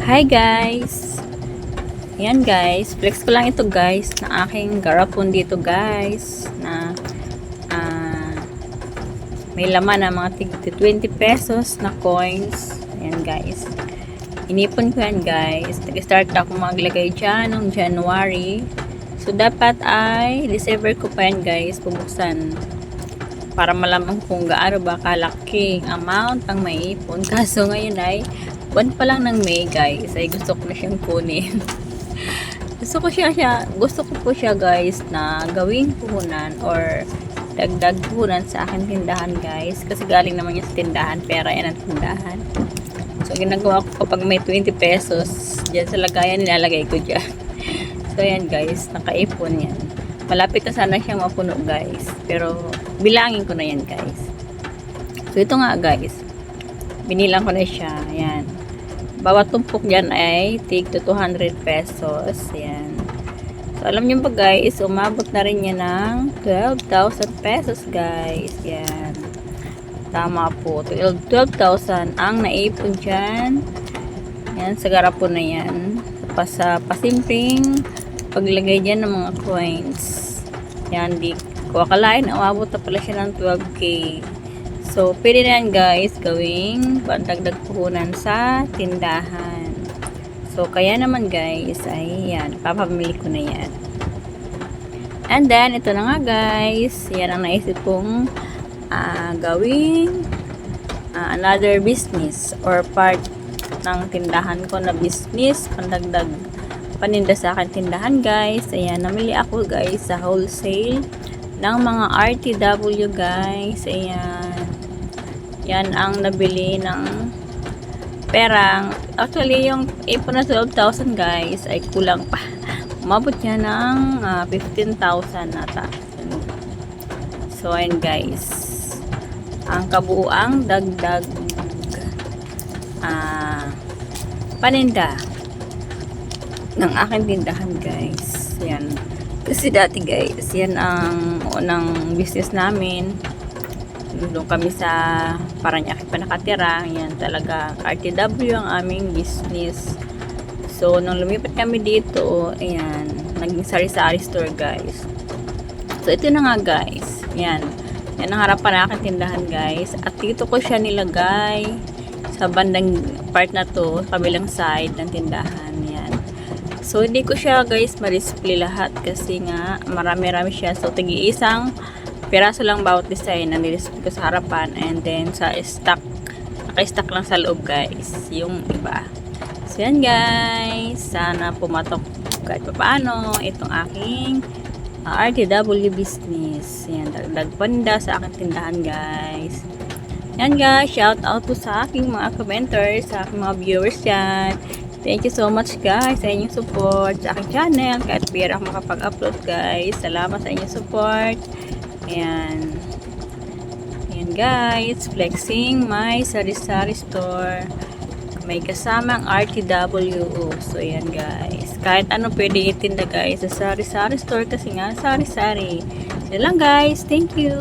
Hi guys! Ayan guys, flex ko lang ito guys na aking garapon dito guys na may laman na mga tig 20 pesos na coins. Ayan guys. Inipon ko yan guys. Nag-start ako maglagay dyan noong January. So dapat ay December ko pa yan guys pubuksan para malaman kung gaano ba kalaki ang amount ang maiipon. Kaso ngayon ay buwan pa lang ng May guys ay gusto ko na siyang kunin. Gusto ko po siya guys na gawing puhunan or dagdag puhunan sa aking tindahan guys, kasi galing naman yung sa tindahan, pera yan ang tindahan. So ginagawa ko kapag may 20 pesos dyan sa lagayan, nilalagay ko dyan. So yan guys, nakaipon yan. Malapit na sana siyang mapuno guys, pero bilangin ko na yan guys. So ito nga guys, binilang ko na siya. Ayan, bawat tumpok dyan ay tig to 200 pesos. Ayan. So alam nyo ba guys, umabot na rin yan ng 12,000 pesos guys. Ayan, tama po, 12,000 ang naipon dyan. Ayan, sa garapon na yan, sa pasimpleng paglagay dyan ng mga coins. Yan, di ko akalain umabot na pala siya ng 12k. So pwede na yan guys gawing pandagdag puhunan sa tindahan. So kaya naman guys ay yan, papamili ko na yan. And then ito na nga guys, yan ang naisip kong gawing another business or part ng tindahan ko na business, pandagdag paninda sa akin tindahan guys. Ayan, namili ako guys sa wholesale ng mga RTW guys. Ayan, yan ang nabili ng perang. Actually yung ipon na 12,000 guys ay kulang pa, umabot niya ng 15,000 nata. So ayan guys, ang kabuuang dagdag paninda ng aking tindahan guys. Yan, kasi dati guys, yan ang unang business namin. Doon kami sa Parañaque pa nakatira. Yan talaga, RTW ang aming business. So nung lumipat kami dito, ayan, naging sari-sari store guys. So ito na nga guys, yan ang harapan na aking tindahan guys. At dito ko siya nilagay sa bandang part na to, kabilang side ng tindahan. Yan. So hindi ko siya guys ma-display lahat kasi nga marami-rami siya. So tigi-isang piraso lang bawat design ang nilisip ko sa harapan, and then sa stock, naka-stock lang sa loob guys yung iba. So yan guys, sana pumatok kahit paano itong aking RTW business. Yan, dagdag paninda sa aking tindahan guys. Yan guys, shout out po sa aking mga commenters, sa aking mga viewers yan. Thank you so much guys sa inyong support sa aking channel, kahit bira ako makapag-upload guys. Salamat sa inyong support. Ayan. Ayan guys, flexing my sari-sari store. May kasamang RTW. So ayan guys, kahit ano pwede itinda guys sa sari-sari store kasi nga sari-sari. So lang guys, thank you.